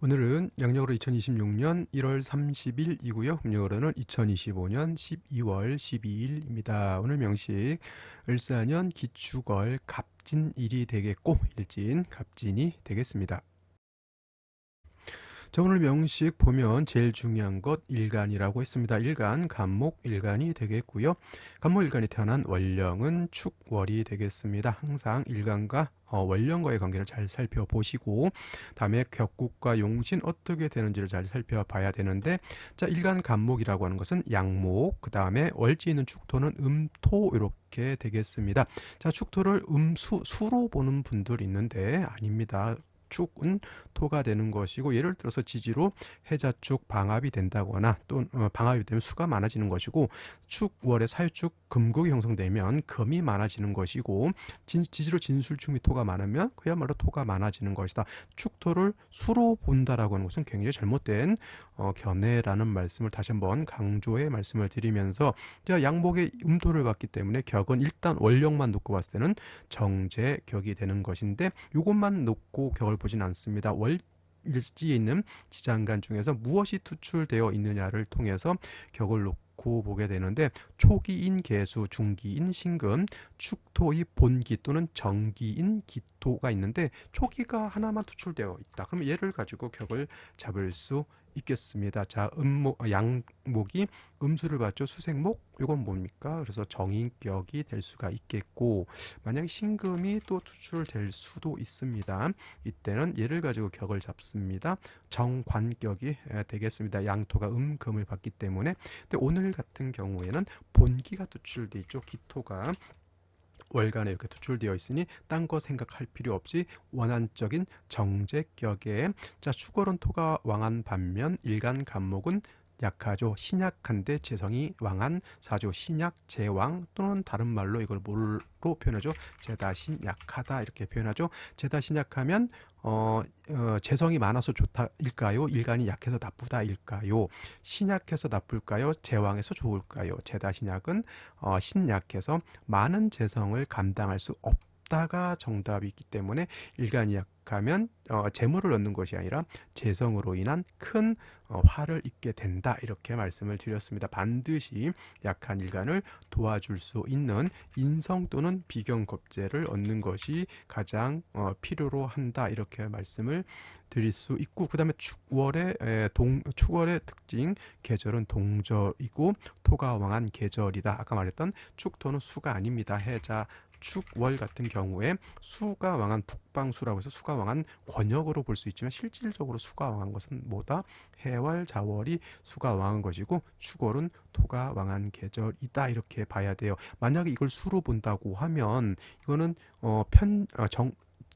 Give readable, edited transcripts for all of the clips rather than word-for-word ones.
오늘은 양력으로 2026년 1월 30일이고요. 음력으로는 2025년 12월 12일입니다. 오늘 명식 을사년 기축월 갑진일이 되겠고 일진 갑진이 되겠습니다. 자, 오늘 명식 보면 제일 중요한 것 일간이라고 했습니다. 일간, 간목 일간이 되겠고요. 간목 일간이 태어난 월령은 축월이 되겠습니다. 항상 일간과 월령과의 관계를 잘 살펴보시고 다음에 격국과 용신 어떻게 되는지를 잘 살펴봐야 되는데, 자, 일간 간목이라고 하는 것은 양목, 그 다음에 월지 있는 축토는 음토 이렇게 되겠습니다. 자, 축토를 수로 보는 분들 있는데 아닙니다. 축은 토가 되는 것이고, 예를 들어서 지지로 해자축 방합이 된다거나 또 방합이 되면 수가 많아지는 것이고, 축월에 사유축 금국이 형성되면 금이 많아지는 것이고, 지지로 진술축 및 토가 많으면 그야말로 토가 많아지는 것이다. 축토를 수로 본다라고 하는 것은 굉장히 잘못된 견해라는 말씀을 다시 한번 강조해 말씀을 드리면서, 제가 양목의 음토를 봤기 때문에 격은 일단 원령만 놓고 봤을 때는 정제격이 되는 것인데, 이것만 놓고 격을 보진 않습니다. 월지에 있는 지장간 중에서 무엇이 투출되어 있느냐를 통해서 격을 놓고 보게 되는데, 초기인 개수, 중기인 신금, 축토의 본기 또는 정기인 기토가 있는데 초기가 하나만 투출되어 있다. 그럼 얘를 가지고 격을 잡을 수 있겠습니다. 자, 양목이 음수를 받죠. 수생목, 이건 뭡니까? 그래서 정인격이 될 수가 있겠고, 만약에 신금이 또 투출될 수도 있습니다. 이때는 얘를 가지고 격을 잡습니다. 정관격이 되겠습니다. 양토가 금을 받기 때문에. 근데 오늘 같은 경우에는 본기가 투출돼 있죠. 기토가 월간에 이렇게 투출되어 있으니 딴 거 생각할 필요 없이 원한적인 정제격에, 자, 축월은 토가 왕한 반면 일간 간목은 약하죠. 신약한데 재성이 왕한 사주, 신약 제왕, 또는 다른 말로 이걸 뭘로 표현하죠? 제다신 약하다 이렇게 표현하죠. 제다신 약하면 재성이 많아서 좋다일까요? 일간이 약해서 나쁘다일까요? 신약해서 나쁠까요? 제왕해서 좋을까요? 제다신약은 신약해서 많은 재성을 감당할 수 없다가 정답이기 때문에, 일간이 약하면 재물을 얻는 것이 아니라 재성으로 인한 큰 화를 입게 된다 이렇게 말씀을 드렸습니다. 반드시 약한 일간을 도와줄 수 있는 인성 또는 비경겁제를 얻는 것이 가장 필요로 한다 이렇게 말씀을 드릴 수 있고, 그 다음에 축월의 특징 계절은 동절이고 토가 왕한 계절이다. 아까 말했던 축토는 수가 아닙니다. 해자 축월 같은 경우에 수가 왕한 북방수라고 해서 수가 왕한 권역으로 볼 수 있지만, 실질적으로 수가 왕한 것은 뭐다? 해월 자월이 수가 왕한 것이고, 축월은 토가 왕한 계절이다 이렇게 봐야 돼요. 만약에 이걸 수로 본다고 하면 이거는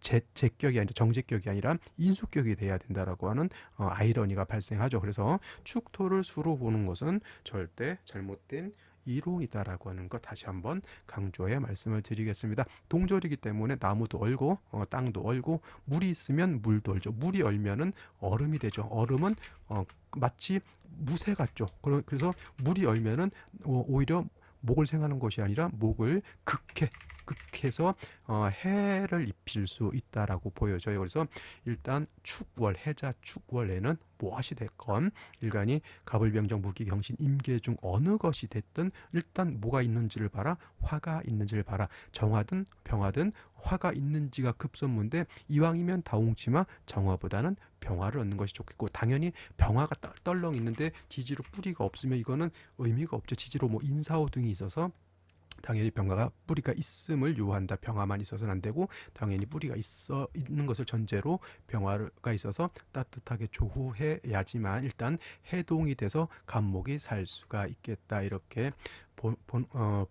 제격이 아니라 정제격이 아니라 인수격이 돼야 된다라고 하는 아이러니가 발생하죠. 그래서 축토를 수로 보는 것은 절대 잘못된 이론이다라고 하는 것 다시 한번 강조해 말씀을 드리겠습니다. 동절이기 때문에 나무도 얼고 땅도 얼고, 물이 있으면 물도 얼죠. 물이 얼면은 얼음이 되죠. 얼음은 마치 무쇠 같죠. 그래서 물이 얼면은 오히려 목을 생하는 것이 아니라 목을 극해서 해를 입힐 수 있다라고 보여져요. 그래서 일단 축월, 해자 축월에는 무엇이 됐건 일간이 갑을병정 무기경신 임계 중 어느 것이 됐든 일단 뭐가 있는지를 봐라, 화가 있는지를 봐라. 정화든 병화든 화가 있는지가 급선무인데, 이왕이면 다홍치마 정화보다는 병화를 얻는 것이 좋겠고, 당연히 병화가 떨렁 있는데 지지로 뿌리가 없으면 이거는 의미가 없죠. 지지로 뭐 인사호 등이 있어서 당연히 병화가 뿌리가 있음을 요한다. 병화만 있어서는 안 되고, 당연히 뿌리가 있는 것을 전제로 병화가 있어서 따뜻하게 조후해야지만 일단 해동이 돼서 간목이 살 수가 있겠다 이렇게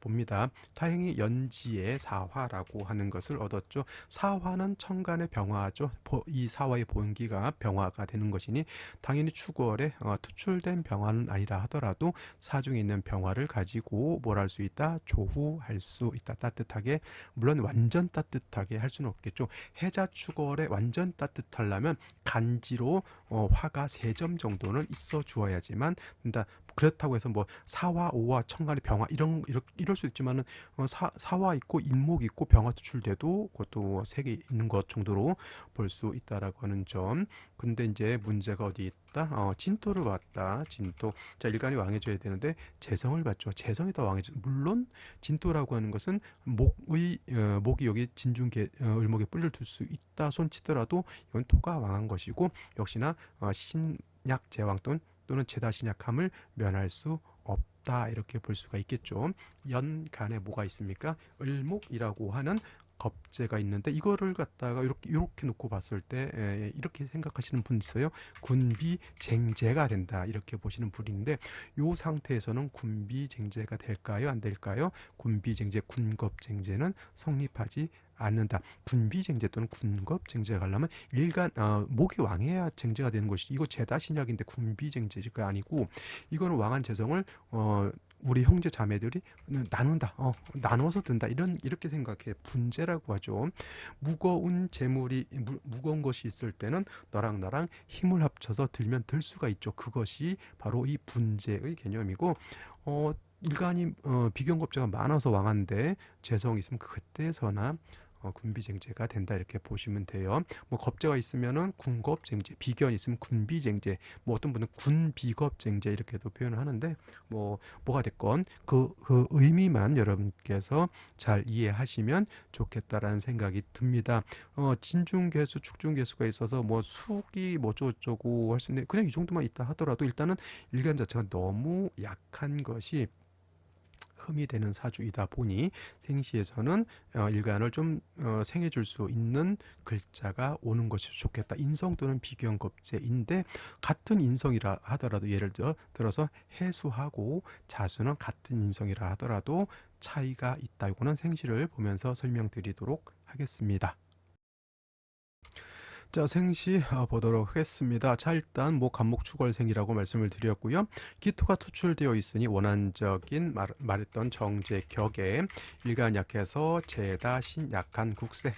봅니다. 다행히 연지의 사화라고 하는 것을 얻었죠. 사화는 천간의 병화죠. 이 사화의 본기가 병화가 되는 것이니 당연히 축월에 투출된 병화는 아니라 하더라도 사중에 있는 병화를 가지고 뭘 할 수 있다? 조후할 수 있다. 따뜻하게, 물론 완전 따뜻하게 할 수는 없겠죠. 해자 축월에 완전 따뜻하려면 간지로 화가 3점 정도는 있어 주어야지만 된다. 그렇다고 해서 뭐 사화, 오화, 천간의 병화 이럴 수 있지만은 사화 있고 인목 있고 병화 투출돼도 그것도 세 개 있는 것 정도로 볼 수 있다라고 하는 점. 근데 이제 문제가 어디 있다? 진토를 봤다. 진토. 자, 일간이 왕해져야 되는데 재성을 봤죠. 재성이 더 왕해져. 물론 진토라고 하는 것은 목이 여기 을목에 뿌리를 둘 수 있다 손치더라도 이건 토가 왕한 것이고, 역시나 신약 제왕 또는 제다 신약함을 면할 수 없다 이렇게 볼 수가 있겠죠. 연간에 뭐가 있습니까? 을목이라고 하는 겁재가 있는데, 이거를 갖다가 이렇게 놓고 봤을 때 이렇게 생각하시는 분 있어요. 군비쟁제가 된다 이렇게 보시는 분인데, 이 상태에서는 군비쟁제가 될까요? 안 될까요? 군비쟁제, 군겁쟁제는 성립하지 않는다. 군비쟁제 또는 군겁쟁제가 가려면 목이 왕해야 쟁제가 되는 것이지, 이거 제다신약인데 군비쟁제가 아니고, 이거는 왕한 재성을 우리 형제 자매들이 나눈다, 나눠서 든다, 이렇게 생각해. 분재라고 하죠. 무거운 것이 있을 때는 너랑 나랑 힘을 합쳐서 들면 들 수가 있죠. 그것이 바로 이 분재의 개념이고, 일간이 비견겁제가 많아서 왕한데 재성이 있으면 그때서나 군비쟁제가 된다 이렇게 보시면 돼요. 뭐 겁제가 있으면은 군겁쟁제, 비견이 있으면 군비쟁제, 뭐 어떤 분은 군비겁쟁제 이렇게도 표현을 하는데, 뭐가 됐건 그 의미만 여러분께서 잘 이해하시면 좋겠다라는 생각이 듭니다. 진중개수, 축중개수가 있어서 뭐 수기 뭐 어쩌고 할 수 있는데, 그냥 이 정도만 있다 하더라도 일단은 일간 자체가 너무 약한 것이 흠이 되는 사주이다 보니 생시에서는 일간을 좀 생해줄 수 있는 글자가 오는 것이 좋겠다. 인성 또는 비견겁제인데, 같은 인성이라 하더라도, 예를 들어서 해수하고 자수는 같은 인성이라 하더라도 차이가 있다. 이거는 생시를 보면서 설명드리도록 하겠습니다. 자, 생시 보도록 하겠습니다. 자, 일단 간목축월생이라고 말씀을 드렸고요. 기토가 투출되어 있으니 원한적인 말했던 정제격에 일간 약해서 제다 신약한 국세,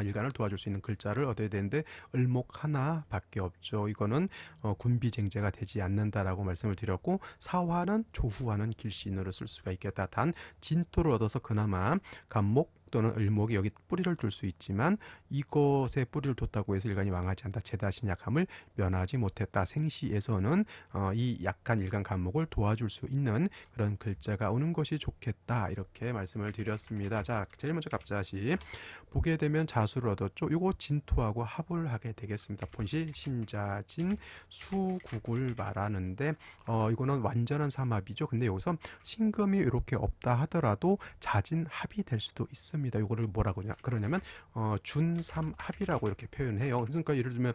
일간을 도와줄 수 있는 글자를 얻어야 되는데 을목 하나밖에 없죠. 이거는 군비쟁제가 되지 않는다라고 말씀을 드렸고, 사화는 조후하는 길신으로 쓸 수가 있겠다. 단 진토를 얻어서 그나마 간목 또는 을목이 여기 뿌리를 둘 수 있지만, 이것에 뿌리를 뒀다고 해서 일간이 왕하지 않다, 제다 신약함을 면하지 못했다. 생시에서는 이 약한 일간 간목을 도와줄 수 있는 그런 글자가 오는 것이 좋겠다 이렇게 말씀을 드렸습니다. 자, 제일 먼저 갑자시 보게 되면 자수를 얻었죠. 요거 진토하고 합을 하게 되겠습니다. 본시 신자진 수국을 말하는데, 이거는 완전한 삼합이죠. 근데 여기서 신금이 이렇게 없다 하더라도 자진 합이 될 수도 있습니다. 이거를 뭐라고 그러냐면 준삼합이라고 이렇게 표현해요. 그러니까 예를 들면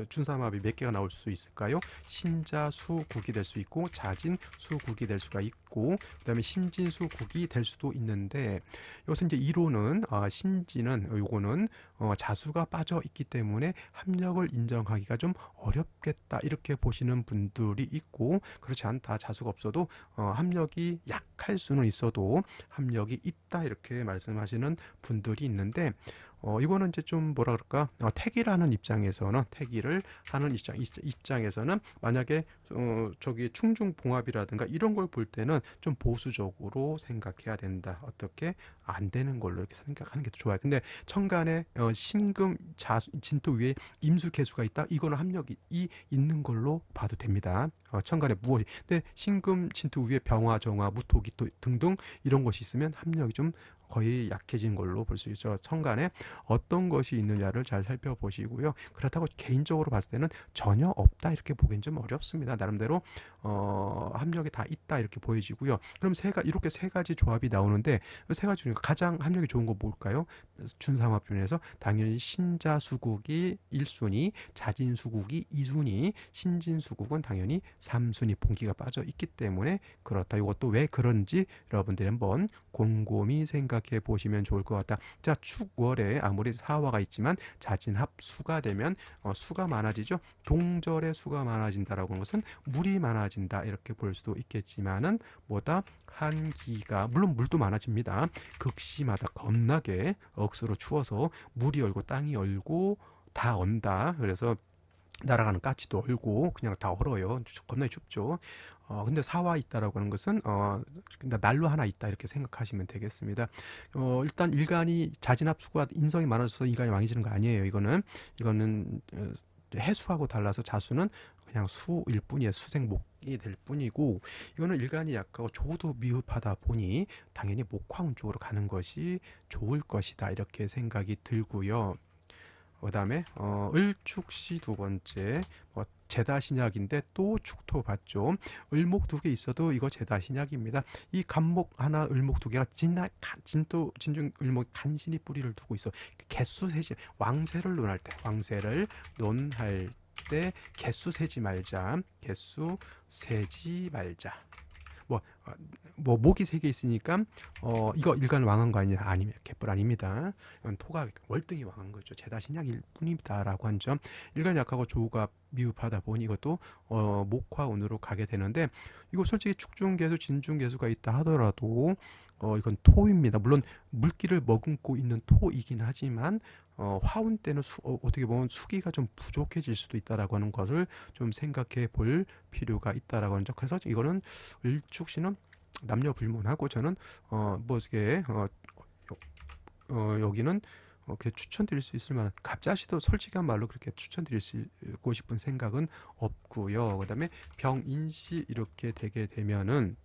준삼합이 몇 개가 나올 수 있을까요? 신자수국이 될 수 있고, 자진수국이 될 수가 있고, 그다음에 신진수국이 될 수도 있는데, 여기서 이제 이론은 신진은 요거는 자수가 빠져 있기 때문에 합력을 인정하기가 좀 어렵겠다 이렇게 보시는 분들이 있고, 그렇지 않다, 자수가 없어도 합력이 약할 수는 있어도 합력이 있다 이렇게 말씀하시는 분들이 있는데, 이거는 이제 좀 뭐라 그럴까, 택이라는 입장에서는, 택일을 하는 입장에서는 만약에 저기 충중봉합이라든가 이런 걸 볼 때는 좀 보수적으로 생각해야 된다. 어떻게 안 되는 걸로 이렇게 생각하는 게 더 좋아요. 근데 천간에 신금 진토 위에 임수개수가 있다, 이거는 합력이 있는 걸로 봐도 됩니다. 천간에 무엇이, 근데 신금 진토 위에 병화, 정화, 무토기 등등 이런 것이 있으면 합력이 좀 거의 약해진 걸로 볼 수 있죠. 천간에 어떤 것이 있느냐를 잘 살펴보시고요. 그렇다고 개인적으로 봤을 때는 전혀 없다 이렇게 보기엔 좀 어렵습니다. 나름대로 합력이 다 있다 이렇게 보여지고요. 그럼 이렇게 세 가지 조합이 나오는데, 세 가지 중에 가장 합력이 좋은 거 뭘까요? 준삼합 중에서 당연히 신자수국이 1순위, 자진수국이 2순위, 신진수국은 당연히 3순위 봉기가 빠져 있기 때문에 그렇다. 이것도 왜 그런지 여러분들이 한번 곰곰이 생각해 보시면 좋을 것 같다. 자, 축월에 아무리 사화가 있지만 자진합 수가 되면 수가 많아지죠. 동절의 수가 많아진다라고 하는 것은 물이 많아진다 이렇게 볼 수도 있겠지만은, 뭐다, 한기가, 물론 물도 많아집니다. 극심하다, 겁나게 억수로 추워서 물이 얼고 땅이 얼고 다 언다. 그래서 날아가는 까치도 얼고 그냥 다 얼어요. 겁나게 춥죠. 근데 사와 있다라고 하는 것은 난로 하나 있다 이렇게 생각하시면 되겠습니다. 일단 일간이 자진합수가 인성이 많아져서 인간이 왕해지는 거 아니에요. 이거는 해수하고 달라서 자수는 그냥 수일 뿐이에요. 수생목이 될 뿐이고, 이거는 일간이 약하고 조도 미흡하다 보니 당연히 목화운 쪽으로 가는 것이 좋을 것이다 이렇게 생각이 들고요. 그 다음에 을축시 두 번째, 제다신약인데 또 축토 봤죠. 을목 두 개 있어도 이거 제다신약입니다. 이 간목 하나 을목 두 개가 진중 을목 간신히 뿌리를 두고 있어. 개수 세지, 왕세를 논할 때 개수 세지 말자. 개수 세지 말자. 뭐, 목이 세 개 있으니까 이거 일간 왕한 거 아니냐? 아니면 개뿔 아닙니다. 이건 토가 월등히 왕한 거죠. 제다신약일 뿐이다라고 한 점. 일간 약하고 조우가 미흡하다 보니 이것도 목화운으로 가게 되는데, 이거 솔직히 축중개수 진중개수가 있다 하더라도 이건 토입니다. 물론 물기를 머금고 있는 토이긴 하지만 화운 때는 어떻게 보면 수기가 좀 부족해질 수도 있다라고 하는 것을 좀 생각해 볼 필요가 있다라고 하는 점. 그래서 이거는 을축시는 남녀 불문하고, 저는 이게 여기는 그렇게 추천드릴 수 있을 만한, 갑자시도 솔직한 말로 그렇게 추천드리고 싶은 생각은 없고요. 그다음에 병인시 이렇게 되게 되면은,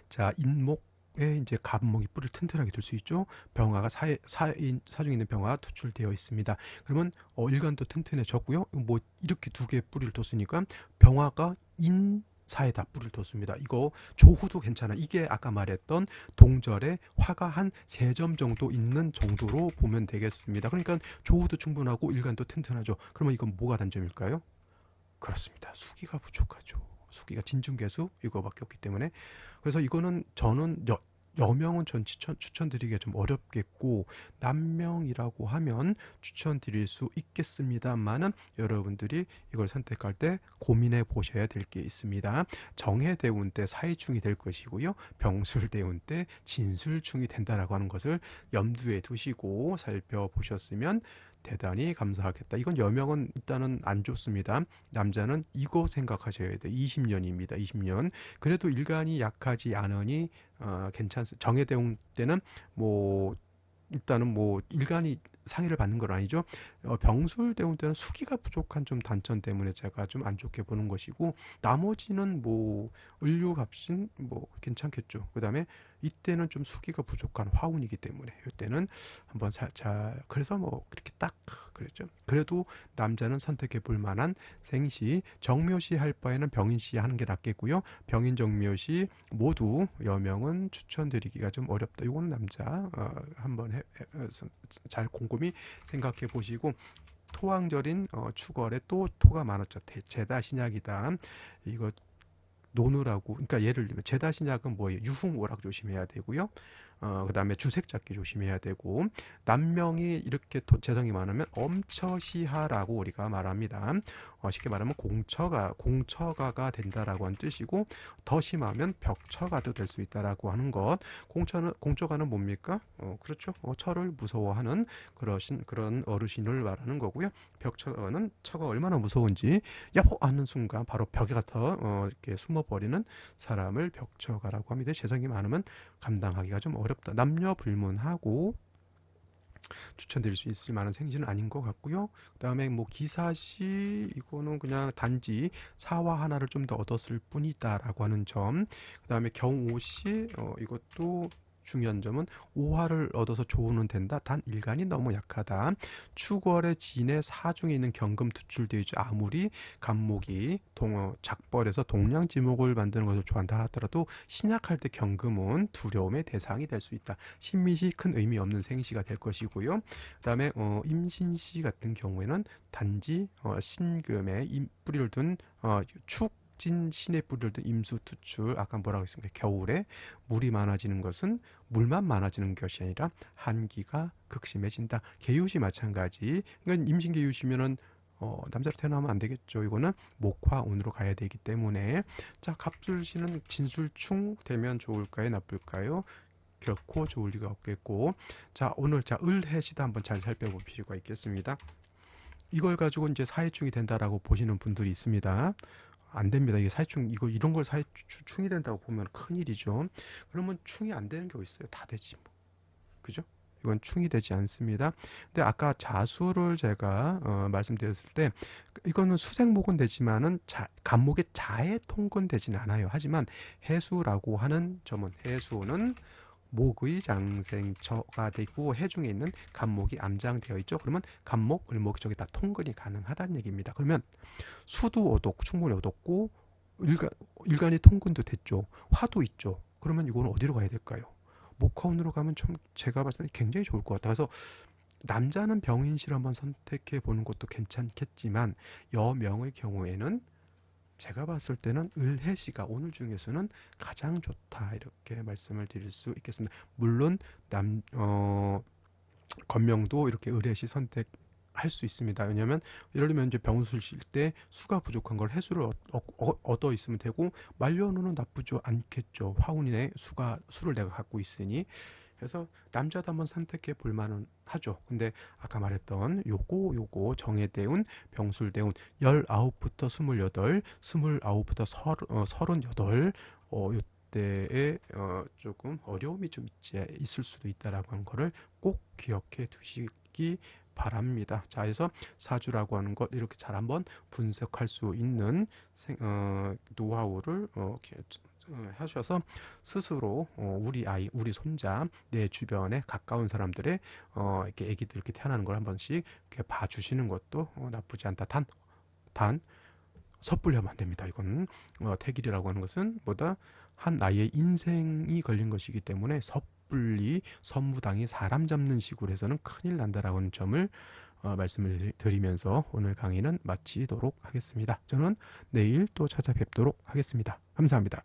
자, 인목에 이제 갑목이 뿔을 튼튼하게 둘 수 있죠. 병화가 사중에 있는 병화가 투출되어 있습니다. 그러면 일간도 튼튼해졌고요. 뭐 이렇게 두 개의 뿌리를 뒀으니까 병화가 사에다 뿔을 뒀습니다. 이거 조후도 괜찮아. 이게 아까 말했던 동절에 화가 한 3점 정도 있는 정도로 보면 되겠습니다. 그러니까 조후도 충분하고 일간도 튼튼하죠. 그러면 이건 뭐가 단점일까요? 그렇습니다. 수기가 부족하죠. 수기가 진중개수 이거밖에 없기 때문에. 그래서 이거는 저는 여명은 전 추천드리기가 좀 어렵겠고, 남명이라고 하면 추천드릴 수 있겠습니다만은, 여러분들이 이걸 선택할 때 고민해 보셔야 될 게 있습니다. 정해대운 때 사이충이 될 것이고요, 병술대운 때 진술충이 된다라고 하는 것을 염두에 두시고 살펴보셨으면 대단히 감사하겠다. 이건 여명은 일단은 안 좋습니다. 남자는 이거 생각하셔야 돼요. 20년입니다. 20년. 그래도 일간이 약하지 않으니 괜찮습니다. 정해대운 때는 뭐 일단은 뭐 일간이 상의를 받는 건 아니죠. 병술대운 때는 수기가 부족한 좀 단점 때문에 제가 좀 안 좋게 보는 것이고, 나머지는 뭐 을류갑신 뭐 괜찮겠죠. 그 다음에 이때는 좀 수기가 부족한 화운이기 때문에 이때는 한번 그래서 뭐 그렇게 딱 그랬죠. 그래도 남자는 선택해 볼 만한 생시, 정묘시 할 바에는 병인시 하는 게 낫겠고요. 병인 정묘시 모두 여명은 추천드리기가 좀 어렵다. 이거는 남자 한번 잘 곰곰이 생각해 보시고, 토왕절인 축월에 또 토가 많았죠. 제다신약이다. 이거 노느라고, 그러니까 예를 들면 제다신약은 뭐예요? 유흥오락 조심해야 되고요. 그 다음에 주색잡기 조심해야 되고, 남명이 이렇게 재성이 많으면 엄처시하라고 우리가 말합니다. 쉽게 말하면 공처가가 된다라고 하는 뜻이고, 더 심하면 벽처가도 될 수 있다라고 하는 것. 공처가는 뭡니까? 그렇죠. 처를 무서워하는 그런 어르신을 말하는 거고요. 벽처가는 처가 얼마나 무서운지 야호 하는 순간 바로 벽에 가서 이렇게 숨어버리는 사람을 벽처가라고 합니다. 재성이 많으면 감당하기가 좀 어렵다. 남녀 불문하고 추천드릴 수 있을 만한 생지는 아닌 것 같고요. 그 다음에 뭐 기사시, 이거는 그냥 단지 사화 하나를 좀 더 얻었을 뿐이다라고 하는 점. 그 다음에 경오시, 이것도 중요한 점은 오화를 얻어서 조우는 된다. 단 일간이 너무 약하다. 축월의 진의 사중에 있는 경금 투출되어 있죠. 아무리 간목이 작벌에서 동량지목을 만드는 것을 좋아한다 하더라도 신약할 때 경금은 두려움의 대상이 될 수 있다. 신미시 큰 의미 없는 생시가 될 것이고요. 그 다음에 임신시 같은 경우에는 단지 신금에 뿌리를 둔 신의 뿌리를 둔 임수 투출, 아까 뭐라고 했습니까? 겨울에 물이 많아지는 것은 물만 많아지는 것이 아니라 한기가 극심해진다. 개유시 마찬가지. 그러니까 임신 개유시면은 남자로 태어나면 안 되겠죠. 이거는 목화운으로 가야 되기 때문에. 자, 갑술시는 진술충 되면 좋을까요? 나쁠까요? 결코 좋을 리가 없겠고. 자, 오늘 을해시도 한번 잘 살펴볼 필요가 있겠습니다. 이걸 가지고 이제 사회충이 된다라고 보시는 분들이 있습니다. 안 됩니다. 이게 사회충, 이런 걸 사회충이 된다고 보면 큰일이죠. 그러면 충이 안 되는 게 어디 있어요? 다 되지 뭐. 그죠? 이건 충이 되지 않습니다. 근데 아까 자수를 제가 말씀드렸을 때 이거는 수생목은 되지만은 간목의 자에 통근되지는 않아요. 하지만 해수라고 하는 점은 해수는 목의 장생처가 되고 해중에 있는 간목이 암장되어 있죠. 그러면 간목, 을목 쪽에 다 통근이 가능하다는 얘기입니다. 그러면 수도 충분히 얻었고 일간이 통근도 됐죠. 화도 있죠. 그러면 이거는 어디로 가야 될까요? 목화운으로 가면 좀 제가 봤을 때 굉장히 좋을 것 같아요. 그래서 남자는 병인실 한번 선택해 보는 것도 괜찮겠지만 여명의 경우에는 제가 봤을 때는 을해시가 오늘 중에서는 가장 좋다 이렇게 말씀을 드릴 수 있겠습니다. 물론 건명도 이렇게 을해시 선택할 수 있습니다. 왜냐하면 예를 들면 이제 병술 실 때 수가 부족한 걸 해수를 얻어 있으면 되고 말년운은 나쁘지 않겠죠. 화운의 수를 내가 갖고 있으니. 그래서 남자도 한번 선택해 볼 만은 하죠. 근데 아까 말했던 요거 정해대운, 병술대운 19부터 28, 29부터 38 요때에 조금 어려움이 좀 있을 수도 있다라고 하는 거를 꼭 기억해 두시기 바랍니다. 자, 그래서 사주라고 하는 것 이렇게 잘 한번 분석할 수 있는 노하우를 하셔서 스스로 우리 아이, 우리 손자, 내 주변에 가까운 사람들의 이렇게 아기들 이렇게 태어나는 걸 한 번씩 이렇게 봐주시는 것도 나쁘지 않다. 단 섣불리 하면 안 됩니다. 이건 태길이라고 하는 것은 뭐다 한 나이의 인생이 걸린 것이기 때문에 섣불리 선무당이 사람 잡는 식으로 해서는 큰일 난다라고 하는 점을 말씀을 드리면서 오늘 강의는 마치도록 하겠습니다. 저는 내일 또 찾아뵙도록 하겠습니다. 감사합니다.